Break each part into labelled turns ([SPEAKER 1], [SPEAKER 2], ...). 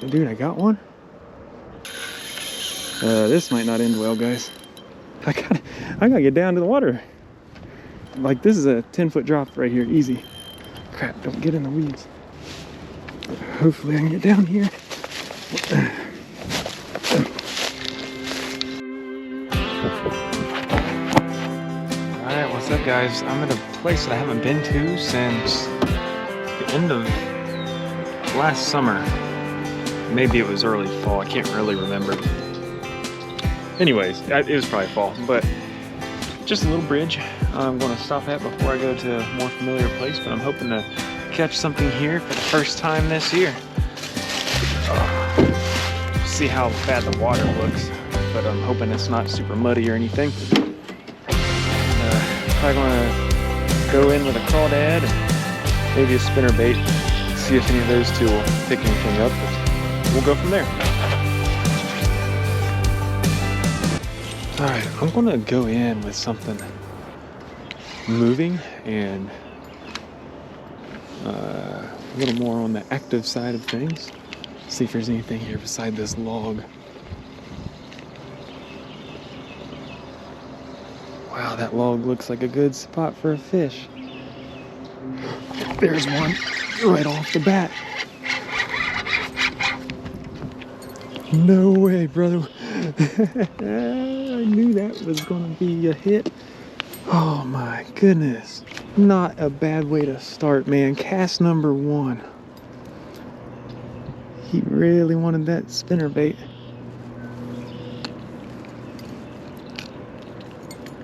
[SPEAKER 1] Dude, I got one. This might not end well, guys. I gotta get down to the water. Like, this is a 10-foot drop right here, easy. Crap, don't get in the weeds. Hopefully I can get down here. Alright, what's up, guys? I'm at a place that I haven't been to since the end of last summer. Maybe it was early fall, I can't really remember. Anyways, it was probably fall, but just a little bridge I'm going to stop at before I go to a more familiar place, but I'm hoping to catch something here for the first time this year. See how bad the water looks, but I'm hoping it's not super muddy or anything. Probably going to go in with a crawdad and maybe a spinnerbait, see if any of those two will pick anything up, but we'll go from there. Alright, I'm going to go in with something moving and a little more on the active side of things. See if there's anything here beside this log. Wow, that log looks like a good spot for a fish. There's one right off the bat. No way, brother. I knew that was gonna be a hit. Oh my goodness. Not a bad way to start, man. Cast number 1. He really wanted that spinnerbait.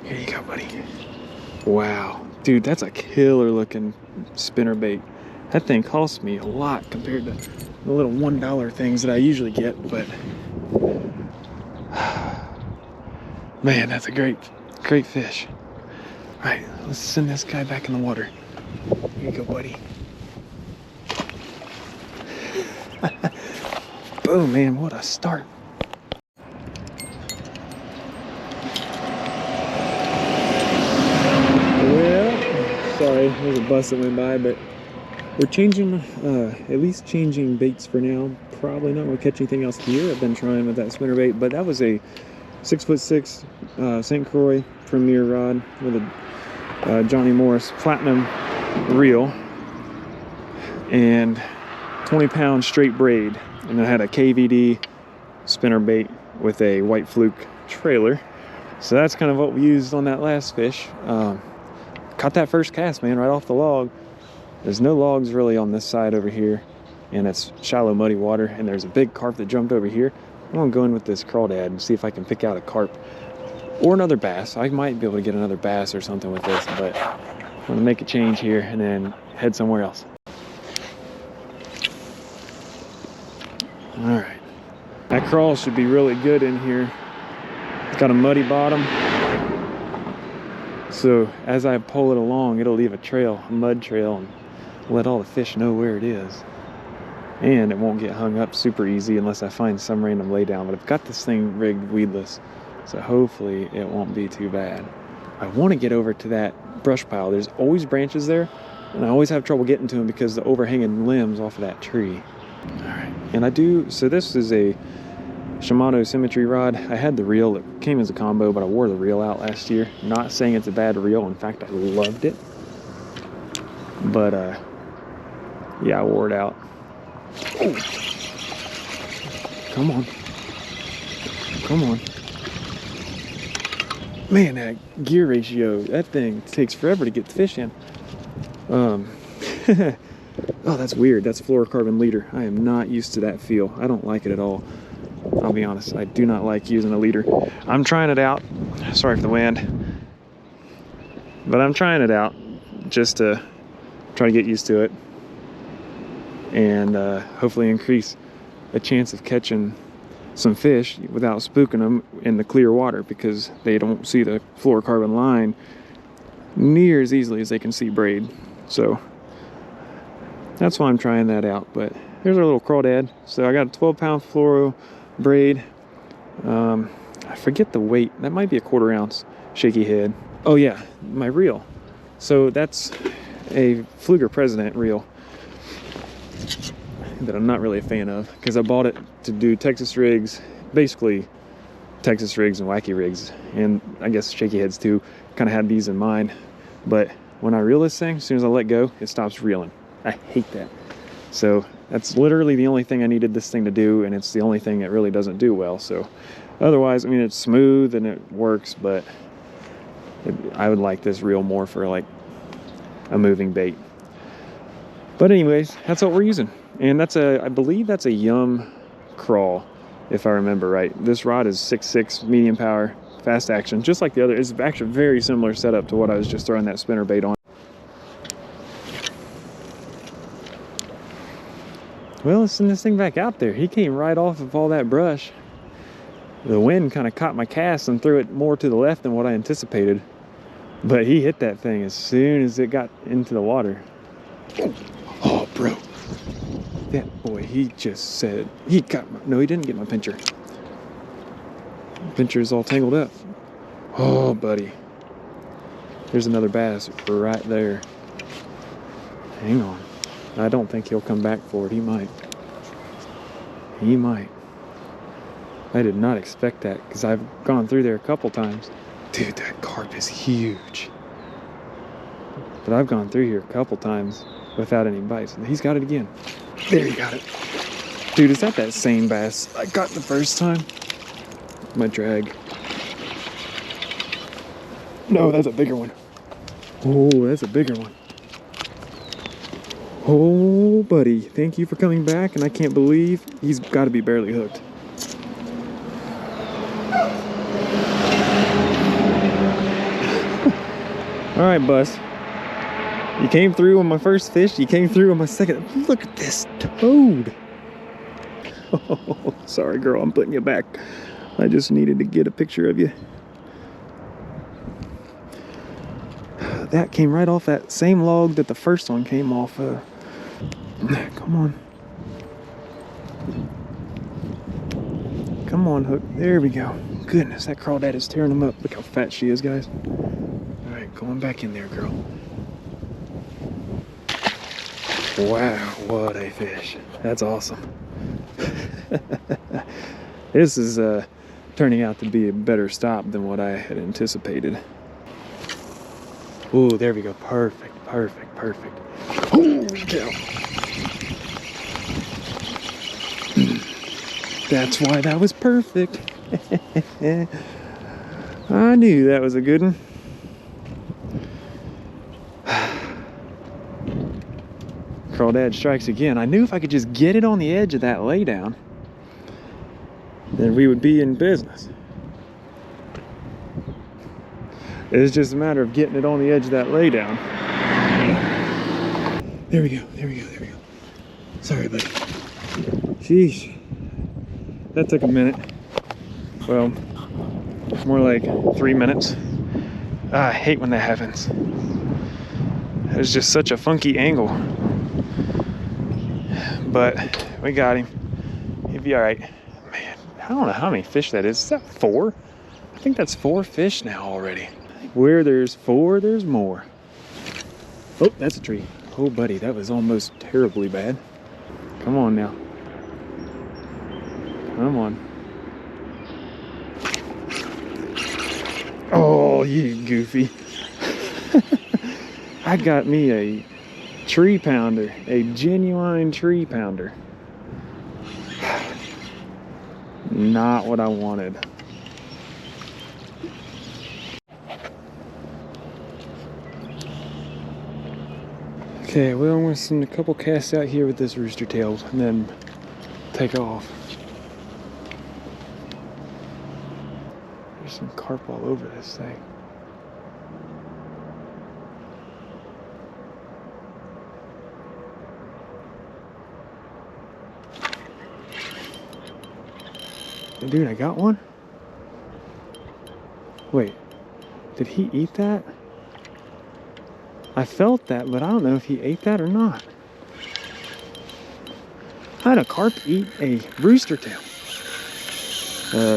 [SPEAKER 1] Here you go, buddy. Wow. Dude, that's a killer looking spinnerbait. That thing cost me a lot compared to the little $1 things that I usually get, but man, that's a great fish. All right, let's send this guy back in the water. Here you go, buddy. Boom, man, what a start. Well, sorry, there's a bus that went by, but we're changing, at least changing baits for now. Probably not going to catch anything else here. I've been trying with that spinnerbait, but that was a 6'6" St. Croix Premier rod with a Johnny Morris Platinum reel and 20-pound straight braid, and I had a KVD spinnerbait with a white fluke trailer. So that's kind of what we used on that last fish. Caught that first cast, man, right off the log. There's no logs really on this side over here, and it's shallow, muddy water, and there's a big carp that jumped over here. I'm gonna go in with this crawdad and see if I can pick out a carp or another bass. I might be able to get another bass or something with this, but I'm gonna make a change here and then head somewhere else. All right, that crawl should be really good in here. It's got a muddy bottom, so as I pull it along, it'll leave a trail, a mud trail, and let all the fish know where it is. And it won't get hung up super easy unless I find some random laydown. But I've got this thing rigged weedless, so hopefully it won't be too bad. I want to get over to that brush pile. There's always branches there, and I always have trouble getting to them because the overhanging limbs off of that tree. All right, and I do, so this is a Shimano Symmetry rod. I had the reel, it came as a combo, but I wore the reel out last year. Not saying it's a bad reel, in fact, I loved it. But yeah, I wore it out. Oh. Come on. Come on. Man, that gear ratio, that thing takes forever to get the fish in. Oh, that's weird. That's fluorocarbon leader. I am not used to that feel. I don't like it at all. I'll be honest, I do not like using a leader. I'm trying it out. Sorry for the wind. But I'm trying it out just to try to get used to it. And hopefully increase a chance of catching some fish without spooking them in the clear water, because they don't see the fluorocarbon line near as easily as they can see braid. So that's why I'm trying that out. But here's our little crawdad. So I got a 12-pound fluoro braid. I forget the weight. That might be a 1/4 ounce shaky head. Oh yeah, my reel. So that's a Fluger President reel. that I'm not really a fan of, because I bought it to do Texas rigs, basically Texas rigs and wacky rigs, and I guess shaky heads too. Kind of had these in mind, but when I reel this thing, as soon as I let go, it stops reeling. I hate that. So that's literally the only thing I needed this thing to do, and it's the only thing it really doesn't do well. So otherwise, I mean, it's smooth and it works, but I would like this reel more for like a moving bait. But anyways, that's what we're using. And that's I believe that's a Yum crawl, if I remember right. This rod is 6.6 medium power, fast action, just like the other. It's actually very similar setup to what I was just throwing that spinnerbait on. Well, let's send this thing back out there. He came right off of all that brush. The wind kind of caught my cast and threw it more to the left than what I anticipated. But he hit that thing as soon as it got into the water. Oh, bro. That boy, he just said, he got my, no, he didn't get my pincher. Pincher's all tangled up. Oh, buddy. There's another bass right there. Hang on. I don't think he'll come back for it. He might. He might. I did not expect that, because I've gone through there a couple times. Dude, that carp is huge. But I've gone through here a couple times without any bites. He's got it again. There, he got it. Dude, is that same bass I got the first time? My drag. No, that's a bigger one. Oh, that's a bigger one. Oh, buddy, thank you for coming back, and I can't believe he's got to be barely hooked. All right, Bus. You came through on my first fish. You came through on my second. Look at this toad. Oh, sorry, girl. I'm putting you back. I just needed to get a picture of you. That came right off that same log that the first one came off of. Come on. Come on, hook. There we go. Goodness, that crawdad is tearing them up. Look how fat she is, guys. All right, going back in there, girl. Wow, what a fish. That's awesome. This is turning out to be a better stop than what I had anticipated. Oh, there we go. Perfect, perfect, perfect. Holy cow. That's why that was perfect. I knew that was a good one. Crawdad strikes again. I knew if I could just get it on the edge of that laydown, then we would be in business. It's just a matter of getting it on the edge of that laydown. There we go, there we go, there we go. Sorry, buddy. Sheesh. That took a minute. Well, more like 3 minutes. I hate when that happens. It's just such a funky angle. But we got him. He'll be all right. Man, I don't know how many fish that is. Is that 4? I think that's 4 fish now already. Where there's 4, there's more. Oh, that's a tree. Oh, buddy, that was almost terribly bad. Come on now. Come on. Oh, you goofy. I got me a tree pounder, a genuine tree pounder. Not what I wanted. Okay, well, I'm going to send a couple casts out here with this rooster tail and then take off. There's some carp all over this thing. Dude, I got one? Wait, did he eat that? I felt that, but I don't know if he ate that or not. How did a carp eat a rooster tail?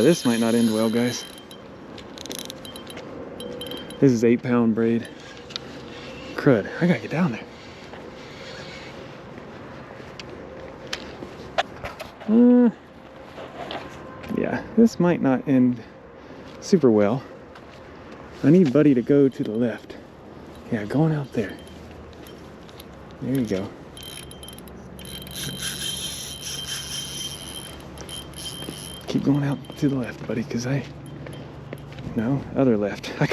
[SPEAKER 1] This might not end well, guys. This is 8-pound braid. Crud, I gotta get down there. Yeah, this might not end super well. I need Buddy to go to the left. Yeah, going out there. There you go. Keep going out to the left, Buddy, because no, other left. I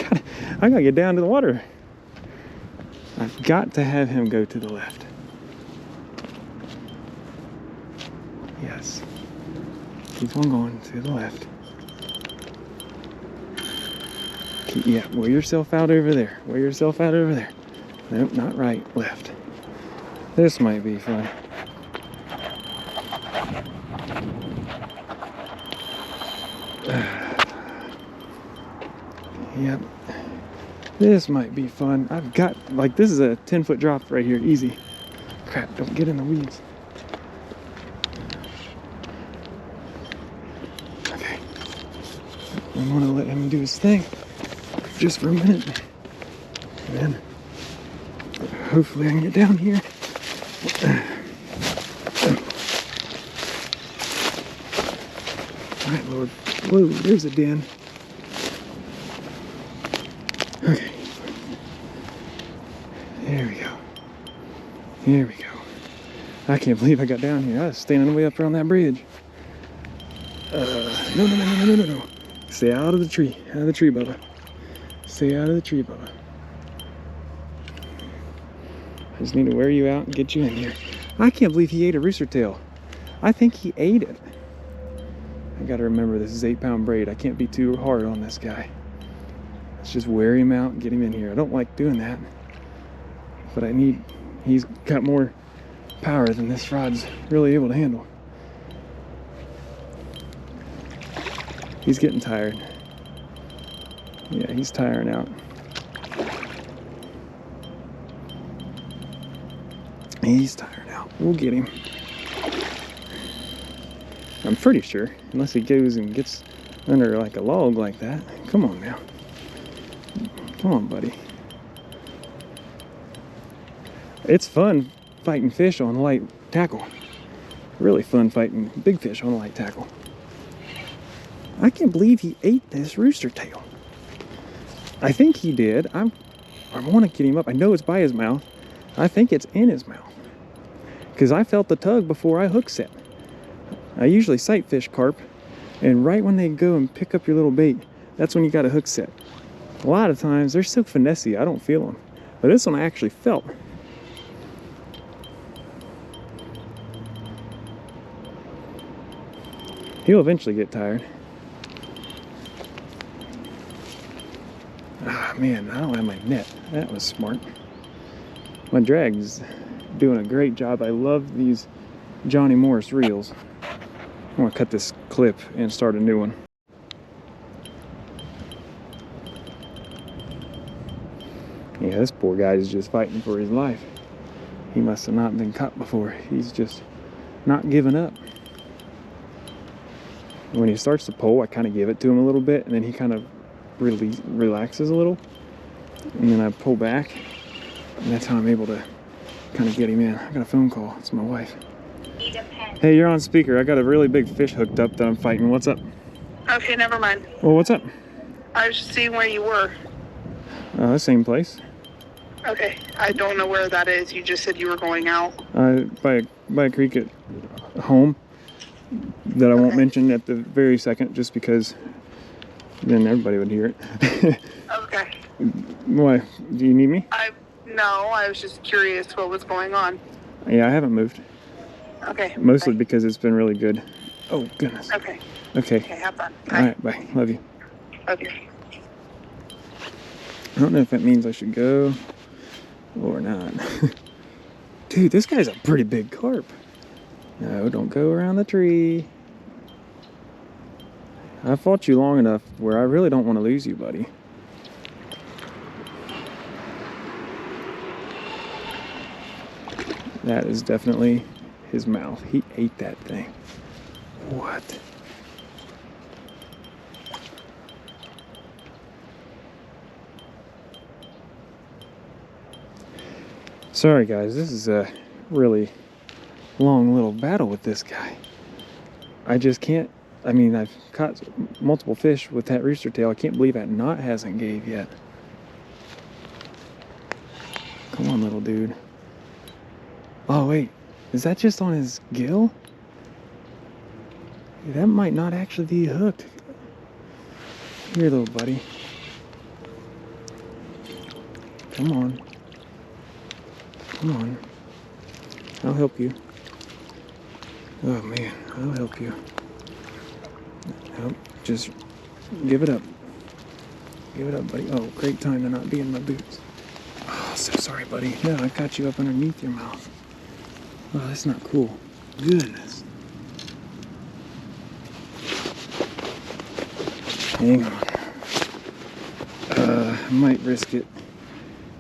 [SPEAKER 1] gotta get down to the water. I've got to have him go to the left. Yes. Keep on going to the left. Yeah, wear yourself out over there. Wear yourself out over there. Nope, not right, left. This might be fun. Yep. This might be fun. I've got, like, this is a 10-foot drop right here, easy. Crap, don't get in the weeds. Okay. I'm gonna let him do his thing just for a minute. And then hopefully I can get down here. All right, Lord. Whoa, there's a den. Okay. There we go. Here we go. I can't believe I got down here. I was standing way up there on that bridge. No. Stay out of the tree. Out of the tree, Bubba. Stay out of the tree, Bubba. I just need to wear you out and get you in here. I can't believe he ate a rooster tail. I think he ate it. I gotta remember this is 8-pound braid. I can't be too hard on this guy. Let's just wear him out and get him in here. I don't like doing that, but he's got more power than this rod's really able to handle. He's getting tired. Yeah, he's tiring out. He's tired out. We'll get him. I'm pretty sure, unless he goes and gets under like a log like that. Come on now. Come on, buddy. It's fun fighting fish on light tackle. Really fun fighting big fish on light tackle. I can't believe he ate this rooster tail. I think he did. I want to get him up. I know it's by his mouth. I think it's in his mouth, because I felt the tug before I hook set. I usually sight fish carp, and right when they go and pick up your little bait, that's when you got a hook set. A lot of times they're so finessey, I don't feel them, but this one I actually felt. He'll eventually get tired. Ah, man, I don't have my net. That was smart. My drag's doing a great job. I love these Johnny Morris reels. I'm gonna cut this clip and start a new one. Yeah, this poor guy is just fighting for his life. He must have not been caught before. He's just not giving up. When he starts to pull, I kind of give it to him a little bit, and then he kind of relaxes a little, and then I pull back, and that's how I'm able to kind of get him in. I got a phone call. It's my wife. Hey, you're on speaker. I got a really big fish hooked up that I'm fighting. What's up?
[SPEAKER 2] Okay, never mind.
[SPEAKER 1] Well, what's up?
[SPEAKER 2] I was just seeing where you were.
[SPEAKER 1] Same place.
[SPEAKER 2] Okay, I don't know where that is. You just said you were going out.
[SPEAKER 1] By a creek at home that I won't mention at the very second, just because then everybody would hear it.
[SPEAKER 2] Okay.
[SPEAKER 1] Why? Do you need me?
[SPEAKER 2] No, I was just curious what was going on.
[SPEAKER 1] Yeah, I haven't moved.
[SPEAKER 2] Okay.
[SPEAKER 1] Mostly because it's been really good. Oh, goodness.
[SPEAKER 2] Okay.
[SPEAKER 1] Okay.
[SPEAKER 2] Okay, have fun. Bye.
[SPEAKER 1] All right, bye. Love you.
[SPEAKER 2] Okay.
[SPEAKER 1] I don't know if that means I should go or not. Dude, this guy's a pretty big carp. No, don't go around the tree. I fought you long enough where I really don't want to lose you, buddy. That is definitely his mouth. He ate that thing. What? Sorry guys, this is a really long little battle with this guy. I just can't. I mean, I've caught multiple fish with that rooster tail. I can't believe that knot hasn't gave yet. Come on, little dude. Oh, wait. Is that just on his gill? That might not actually be hooked. Here, little buddy. Come on. Come on. I'll help you. Oh, man. I'll help you. Nope. Just give it up. Give it up, buddy. Oh, great time to not be in my boots. Oh, so sorry, buddy. No, I caught you up underneath your mouth. Oh, that's not cool. Goodness. Hang on. I might risk it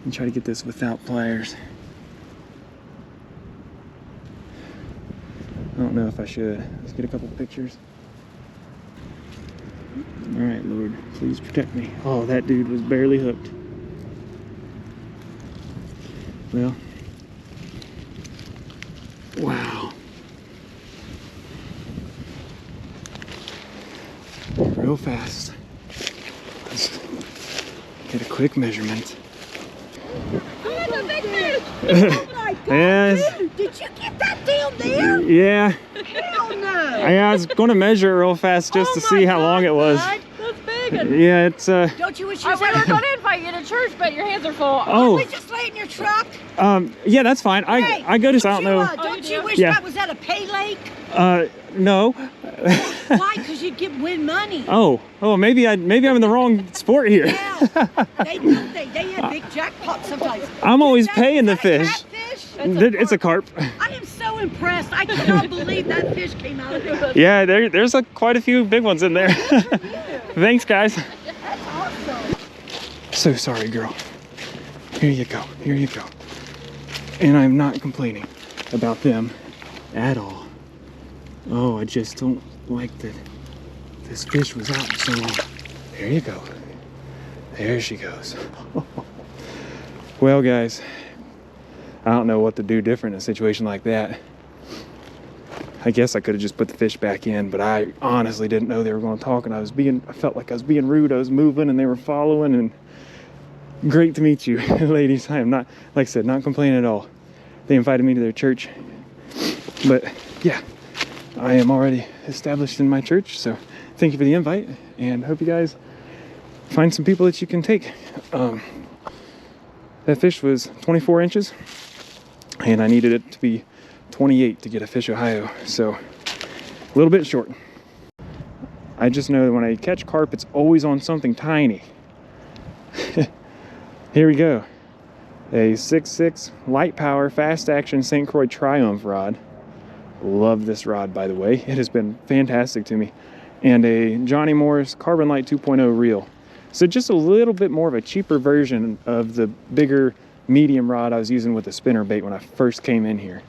[SPEAKER 1] and try to get this without pliers. I don't know if I should. Let's get a couple pictures. All right, Lord, please protect me. Oh, that dude was barely hooked. Well, wow. Real fast. Let's get a quick measurement.
[SPEAKER 3] Oh, that's a big fish! Oh my God,
[SPEAKER 1] Yes.
[SPEAKER 3] dude, did you get that down there?
[SPEAKER 1] Yeah.
[SPEAKER 3] Hell no!
[SPEAKER 1] I was going to measure it real fast just to see how long it was.
[SPEAKER 3] God.
[SPEAKER 4] That's big.
[SPEAKER 1] Yeah, it's
[SPEAKER 3] Don't you wish you
[SPEAKER 4] We were going to invite you to church, but your hands are full.
[SPEAKER 1] Oh.
[SPEAKER 3] we just lay in your truck?
[SPEAKER 1] Yeah, that's fine.
[SPEAKER 3] Hey,
[SPEAKER 1] I go to, I don't know.
[SPEAKER 3] Don't
[SPEAKER 4] you
[SPEAKER 3] you
[SPEAKER 4] do?
[SPEAKER 3] wish
[SPEAKER 1] Yeah.
[SPEAKER 3] that was at a pay lake?
[SPEAKER 1] No.
[SPEAKER 3] Why? Because you get win money.
[SPEAKER 1] Oh, maybe I'm in the wrong sport here.
[SPEAKER 3] Yeah. They have big jackpots sometimes.
[SPEAKER 1] I'm always
[SPEAKER 3] Is that-
[SPEAKER 1] paying the
[SPEAKER 3] is that a
[SPEAKER 1] fish.
[SPEAKER 3] catfish?
[SPEAKER 1] It's a carp.
[SPEAKER 3] I am so impressed. I cannot believe that fish came out of there.
[SPEAKER 1] Yeah, there's quite a few big ones in there. Thanks, guys.
[SPEAKER 3] That's awesome.
[SPEAKER 1] So sorry, girl. Here you go. Here you go. And I'm not complaining about them at all. Oh, I just don't like that this fish was out so long. There you go. There she goes. Well, guys, I don't know what to do different in a situation like that. I guess I could have just put the fish back in, but I honestly didn't know they were going to talk, and I felt like I was being rude. I was moving and they were following, and great to meet you, ladies. I am not, like I said, not complaining at all. They invited me to their church, but yeah, I am already established in my church, so thank you for the invite, and hope you guys find some people that you can take. That fish was 24 inches, and I needed it to be 28 to get a Fish Ohio, so a little bit short. I just know that when I catch carp, it's always on something tiny. Here we go. A 6.6 light power fast action St. Croix Triumph rod. Love this rod, by the way. It has been fantastic to me. And a Johnny Morris Carbon Light 2.0 reel. So just a little bit more of a cheaper version of the bigger medium rod I was using with the spinner bait when I first came in here.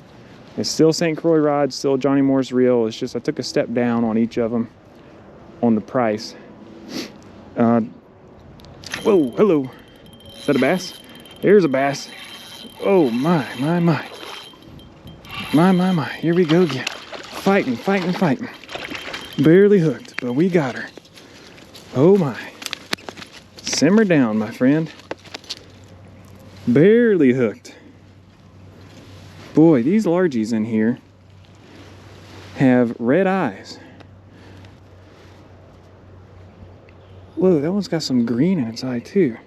[SPEAKER 1] It's still St. Croix rod, still Johnny Morris reel. It's just I took a step down on each of them on the price. Whoa, hello. Is that a bass? There's a bass. Oh my. Here we go again. Fighting. Barely hooked, but we got her. Oh my. Simmer down, my friend. Barely hooked. Boy, these largies in here have red eyes. Whoa, that one's got some green in its eye too.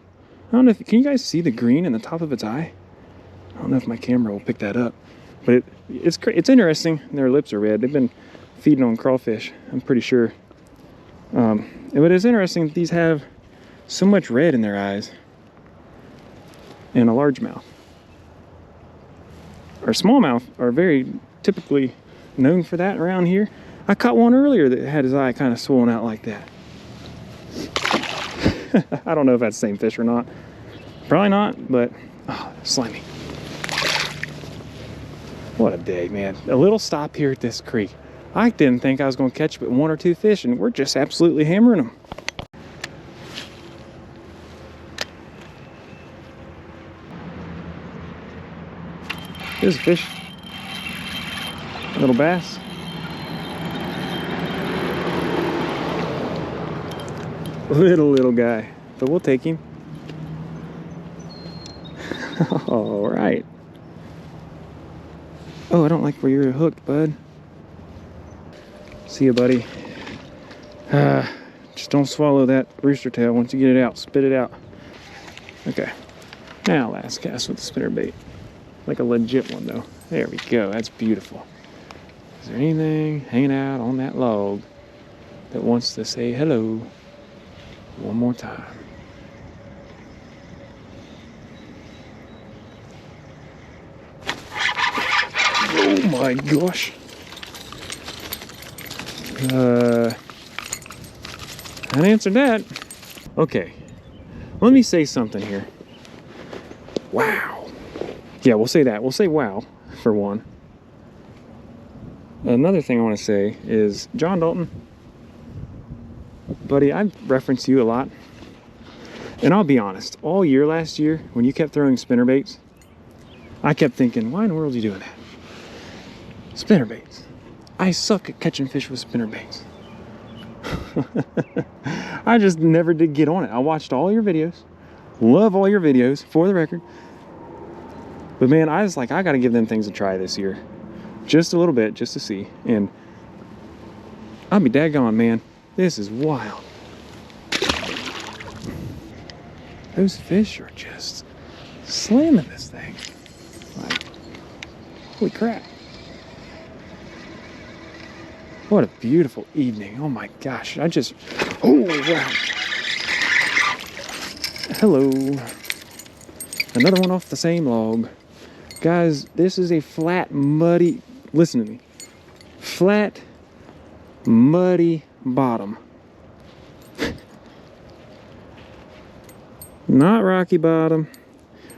[SPEAKER 1] I don't know if, can you guys see the green in the top of its eye? I don't know if my camera will pick that up, but it's interesting. Their lips are red. They've been feeding on crawfish, I'm pretty sure. But it's interesting that these have so much red in their eyes and a largemouth. Our smallmouth are very typically known for that around here. I caught one earlier that had his eye kind of swollen out like that. I don't know if that's the same fish or not. Probably not, but oh, slimy. What a day, man. A little stop here at this creek. I didn't think I was going to catch but one or two fish, and we're just absolutely hammering them. There's a fish. A little bass. Little guy, but we'll take him. All right. Oh, I don't like where you're hooked, bud. See you, buddy. Just don't swallow that rooster tail. Once you get it out, spit it out. Okay. Now last cast with the spinnerbait. Like a legit one though. There we go. That's beautiful. Is there anything hanging out on that log that wants to say hello one more time? Oh my gosh. I answered that. Okay. Let me say something here. Wow. Yeah, we'll say that. We'll say wow for one. Another thing I want to say is, John Dalton, buddy, I've referenced you a lot. And I'll be honest, all year last year, when you kept throwing spinnerbaits, I kept thinking, why in the world are you doing that? Spinnerbaits. I suck at catching fish with spinnerbaits. I just never did get on it. I watched all your videos. Love all your videos, for the record. But man, I was like, I got to give them things a try this year. Just a little bit, just to see. And I'll be daggone, man. This is wild. Those fish are just slamming this thing. Like, holy crap. What a beautiful evening. Oh my gosh. Oh wow. Hello. Another one off the same log. Guys, this is a flat, muddy, listen to me. Flat, muddy bottom. Not rocky bottom.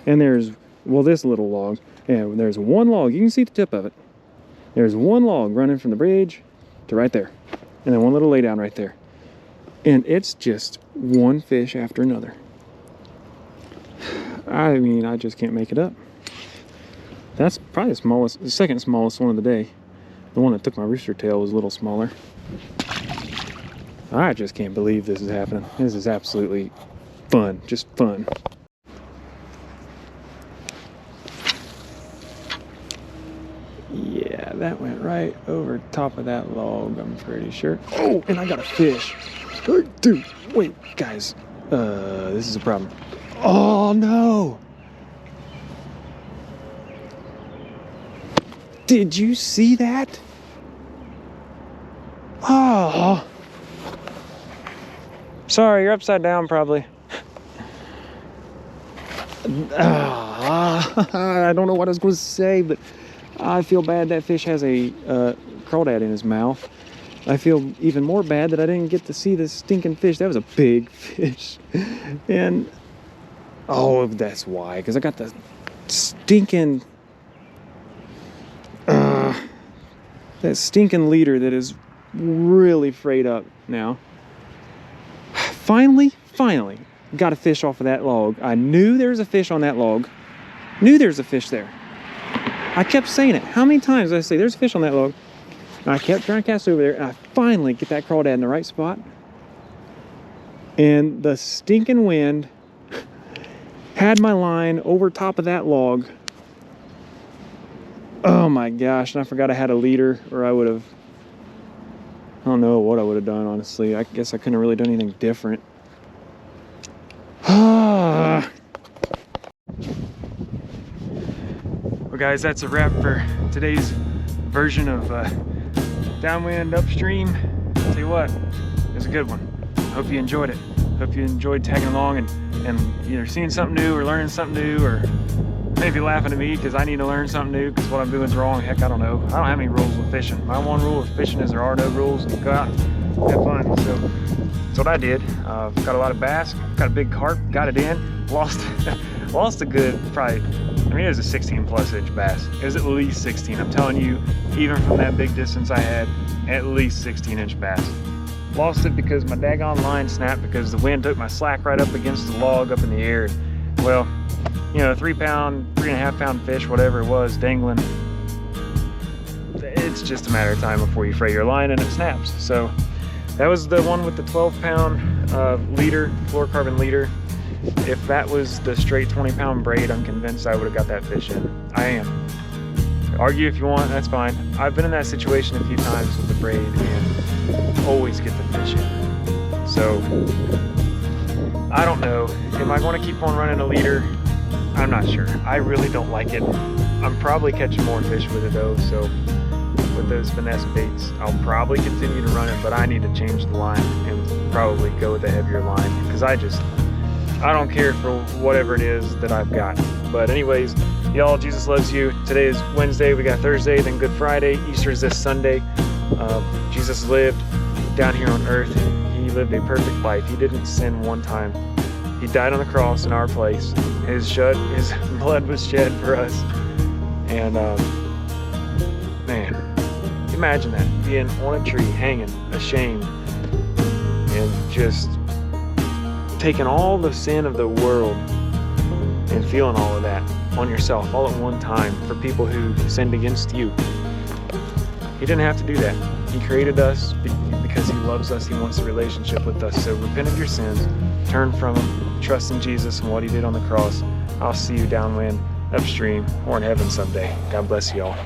[SPEAKER 1] And there's, well, this little log. And there's one log. You can see the tip of it. There's one log running from the bridge to right there. And then one little laydown right there. And it's just one fish after another. I mean, I just can't make it up. That's probably the second smallest one of the day. The one that took my rooster tail was a little smaller. I just can't believe this is happening. This is absolutely fun, just fun. Yeah, that went right over top of that log, I'm pretty sure. Oh, and I got a fish. Dude, wait, guys. This is a problem. Oh, no. Did you see that? Oh. Sorry, you're upside down probably. I don't know what I was going to say, but I feel bad that fish has a crawdad in his mouth. I feel even more bad that I didn't get to see this stinking fish. That was a big fish. And, oh, that's why. Because I got the stinking, that stinking leader that is really frayed up now. Finally got a fish off of that log. I knew there was a fish on that log. Knew there was a fish there. I kept saying it. How many times did I say there's a fish on that log? And I kept trying to cast over there, and I finally get that crawdad in the right spot. And the stinking wind had my line over top of that log. Oh my gosh, and I forgot I had a leader, or I would have, I don't know what I would have done, honestly. I guess I couldn't have really done anything different. Well, guys, that's a wrap for today's version of Downwind Upstream. I'll tell you what, it was a good one. Hope you enjoyed it. Hope you enjoyed tagging along and either seeing something new or learning something new, or maybe laughing at me because I need to learn something new because what I'm doing is wrong. Heck, I don't know. I don't have any rules with fishing. My one rule with fishing is there are no rules. Go out, have fun. So that's what I did. Got a lot of bass, got a big carp, got it in, lost a good, probably, I mean, it was a 16 plus inch bass. It was at least 16. I'm telling you, even from that big distance I had, at least 16 inch bass. Lost it because my daggone line snapped because the wind took my slack right up against the log up in the air. Well, you know, 3 pound, 3.5 pound fish, whatever it was, dangling. It's just a matter of time before you fray your line and it snaps. So That was the one with the 12-pound leader, fluorocarbon leader. If that was the straight 20-pound braid, I'm convinced I would have got that fish in. I am. Argue if you want, that's fine. I've been in that situation a few times with the braid and always get the fish in. So, I don't know. Am I going to keep on running a leader? I'm not sure. I really don't like it. I'm probably catching more fish with it though, so with those finesse baits, I'll probably continue to run it, but I need to change the line and probably go with a heavier line because I don't care for whatever it is that I've got. But anyways, y'all, Jesus loves you. Today is Wednesday, we got Thursday, then Good Friday. Easter is this Sunday. Jesus lived down here on earth. He lived a perfect life. He didn't sin one time. He died on the cross in our place. His blood was shed for us. And man, imagine that, being on a tree, hanging, ashamed, and just taking all the sin of the world and feeling all of that on yourself all at one time for people who sinned against you. He didn't have to do that. He created us because he loves us. He wants a relationship with us. So repent of your sins, turn from them, trust in Jesus and what he did on the cross. I'll see you downwind, upstream, or in heaven someday. God bless you all.